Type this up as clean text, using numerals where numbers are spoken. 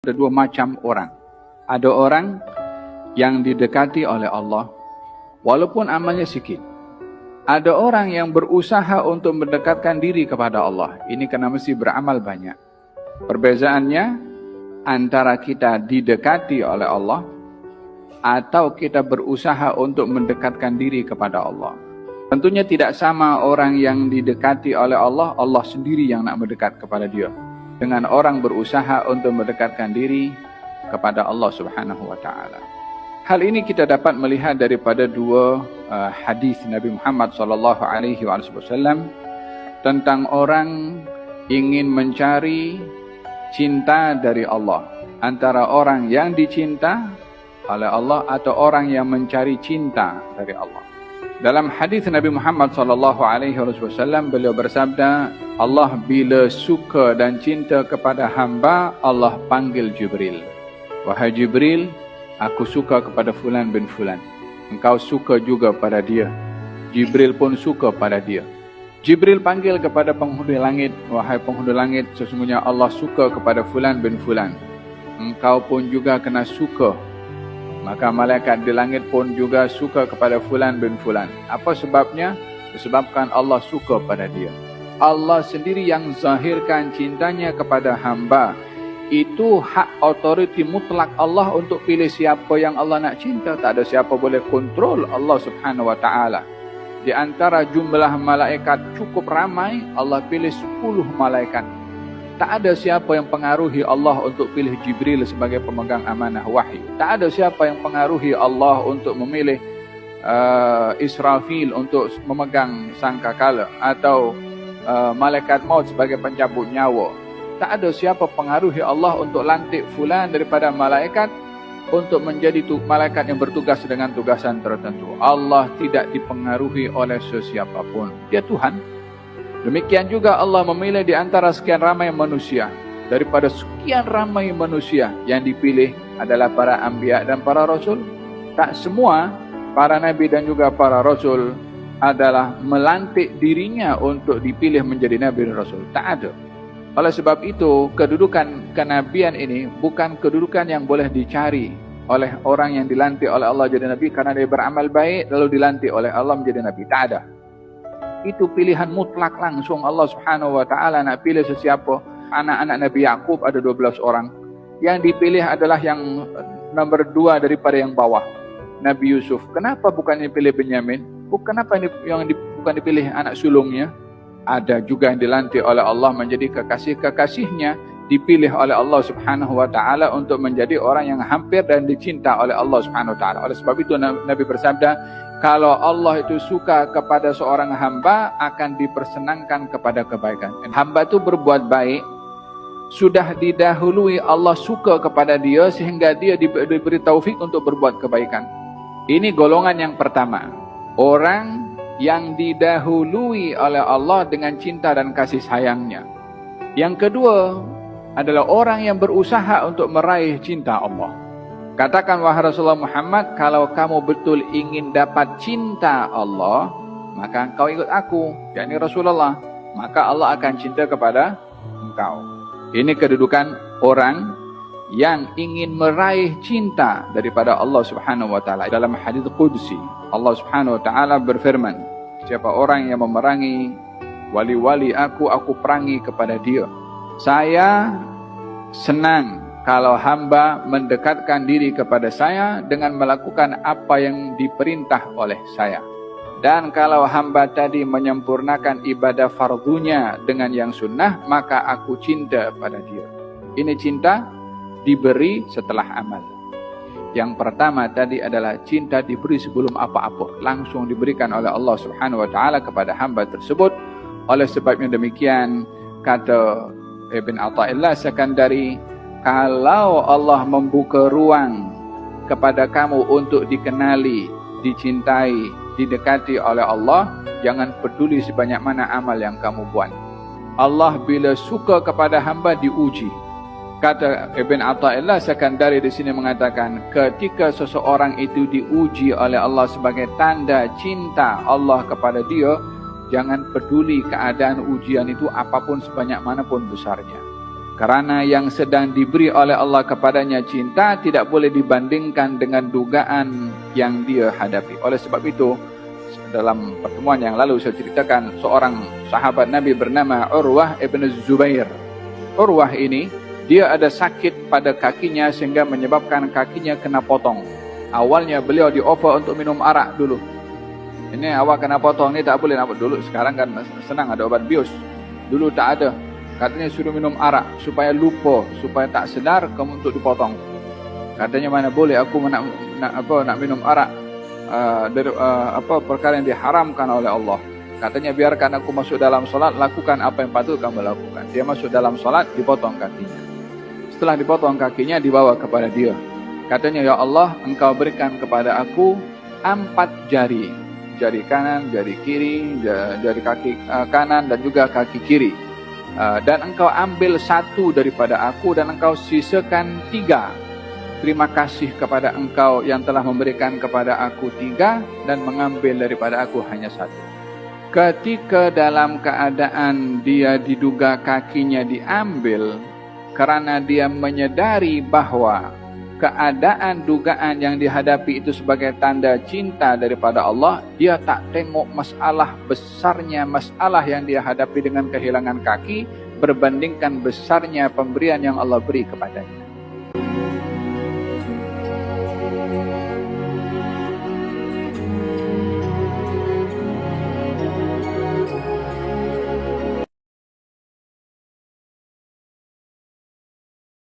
Ada dua macam orang. Ada orang yang didekati oleh Allah walaupun amalnya sikit. Ada orang yang berusaha untuk mendekatkan diri kepada Allah. Ini kena mesti beramal banyak. Perbezaannya antara kita didekati oleh Allah atau kita berusaha untuk mendekatkan diri kepada Allah. Tentunya tidak sama orang yang didekati oleh Allah, Allah sendiri yang nak mendekat kepada dia, dengan orang berusaha untuk mendekatkan diri kepada Allah Subhanahu wa taala. Hal ini kita dapat melihat daripada dua hadis Nabi Muhammad sallallahu alaihi wasallam tentang orang ingin mencari cinta dari Allah, antara orang yang dicinta oleh Allah atau orang yang mencari cinta dari Allah. Dalam hadis Nabi Muhammad sallallahu alaihi wasallam beliau bersabda, Allah bila suka dan cinta kepada hamba, Allah panggil Jibril. Wahai Jibril, aku suka kepada fulan bin fulan. Engkau suka juga pada dia. Jibril pun suka pada dia. Jibril panggil kepada penghuni langit, wahai penghuni langit, sesungguhnya Allah suka kepada fulan bin fulan. Engkau pun juga kena suka. Maka malaikat di langit pun juga suka kepada fulan bin fulan. Apa sebabnya? Disebabkan Allah suka pada dia. Allah sendiri yang zahirkan cintanya kepada hamba. Itu hak otoriti mutlak Allah untuk pilih siapa yang Allah nak cinta. Tak ada siapa boleh kontrol Allah Subhanahu wa taala. Di antara jumlah malaikat cukup ramai, Allah pilih 10 malaikat. Tak ada siapa yang pengaruhi Allah untuk pilih Jibril sebagai pemegang amanah wahyu. Tak ada siapa yang pengaruhi Allah untuk memilih Israfil untuk memegang sangkakala atau malaikat maut sebagai pencabut nyawa. Tak ada siapa pengaruhi Allah untuk lantik fulan daripada malaikat untuk menjadi malaikat yang bertugas dengan tugasan tertentu. Allah tidak dipengaruhi oleh sesiapa pun. Dia Tuhan. Demikian juga Allah memilih di antara sekian ramai manusia. Daripada sekian ramai manusia, yang dipilih adalah para anbiya dan para rasul. Tak semua para nabi dan juga para rasul adalah melantik dirinya untuk dipilih menjadi nabi dan rasul. Tak ada. Oleh sebab itu, kedudukan kenabian ini bukan kedudukan yang boleh dicari oleh orang yang dilantik oleh Allah jadi nabi karena dia beramal baik lalu dilantik oleh Allah menjadi nabi. Tak ada. Itu pilihan mutlak langsung Allah Subhanahu wa taala nak pilih sesiapa. Anak-anak Nabi Yakub ada 12 orang. Yang dipilih adalah yang nomor 2 daripada yang bawah, Nabi Yusuf. Kenapa bukan dipilih Benyamin? Kenapa bukan dipilih anak sulungnya? Ada juga yang dilantik oleh Allah menjadi kekasih-kekasihnya, dipilih oleh Allah Subhanahu wa taala untuk menjadi orang yang hampir dan dicinta oleh Allah Subhanahu wa taala. Oleh sebab itu Nabi bersabda, kalau Allah itu suka kepada seorang hamba, akan dipersenangkan kepada kebaikan. Hamba itu berbuat baik, sudah didahului Allah suka kepada dia sehingga dia diberi taufik untuk berbuat kebaikan. Ini golongan yang pertama. Orang yang didahului oleh Allah dengan cinta dan kasih sayangnya. Yang kedua adalah orang yang berusaha untuk meraih cinta Allah. Katakan wahai Rasulullah Muhammad, kalau kamu betul ingin dapat cinta Allah, maka engkau ikut aku, yakni Rasulullah, maka Allah akan cinta kepada engkau. Ini kedudukan orang yang ingin meraih cinta daripada Allah Subhanahu wa taala. Dalam hadis qudsi, Allah Subhanahu wa taala berfirman, siapa orang yang memerangi wali-wali aku perangi kepada dia. Saya senang kalau hamba mendekatkan diri kepada saya dengan melakukan apa yang diperintah oleh saya. Dan kalau hamba tadi menyempurnakan ibadah fardunya dengan yang sunnah, maka aku cinta pada dia. Ini cinta diberi setelah amal. Yang pertama tadi adalah cinta diberi sebelum apa-apa. Langsung diberikan oleh Allah Subhanahu wa taala kepada hamba tersebut. Oleh sebabnya demikian, kata Ibn Athaillah Sakandari, kalau Allah membuka ruang kepada kamu untuk dikenali, dicintai, didekati oleh Allah, jangan peduli sebanyak mana amal yang kamu buat. Allah bila suka kepada hamba diuji. Kata Ibn Athaillah Sakandari di sini mengatakan, ketika seseorang itu diuji oleh Allah sebagai tanda cinta Allah kepada dia, jangan peduli keadaan ujian itu apapun sebanyak manapun besarnya. Karena yang sedang diberi oleh Allah kepadanya cinta tidak boleh dibandingkan dengan dugaan yang dia hadapi. Oleh sebab itu, dalam pertemuan yang lalu saya ceritakan seorang sahabat Nabi bernama Urwah ibn Zubair. Urwah ini, dia ada sakit pada kakinya sehingga menyebabkan kakinya kena potong. Awalnya beliau di offer untuk minum arak dulu. Ini awak kena potong, ini tak boleh. Dulu sekarang kan senang ada obat bius. Dulu tak ada. Katanya suruh minum arak supaya lupa, supaya tak sedar kamu untuk dipotong. Katanya mana boleh aku nak minum arak dari perkara yang diharamkan oleh Allah. Katanya biarkan aku masuk dalam solat, lakukan apa yang patut kamu lakukan. Dia masuk dalam solat, dipotong kakinya. Setelah dipotong kakinya, dibawa kepada dia. Katanya, ya Allah, engkau berikan kepada aku 4 jari. Jari kanan, jari kiri, jari kaki kanan dan juga kaki kiri. Dan engkau ambil 1 daripada aku dan engkau sisakan 3. Terima kasih kepada engkau yang telah memberikan kepada aku 3 dan mengambil daripada aku hanya 1. Ketika dalam keadaan dia diduga kakinya diambil, karena dia menyadari bahwa keadaan dugaan yang dihadapi itu sebagai tanda cinta daripada Allah, dia tak tengok masalah besarnya masalah yang dia hadapi dengan kehilangan kaki berbandingkan besarnya pemberian yang Allah beri kepadanya.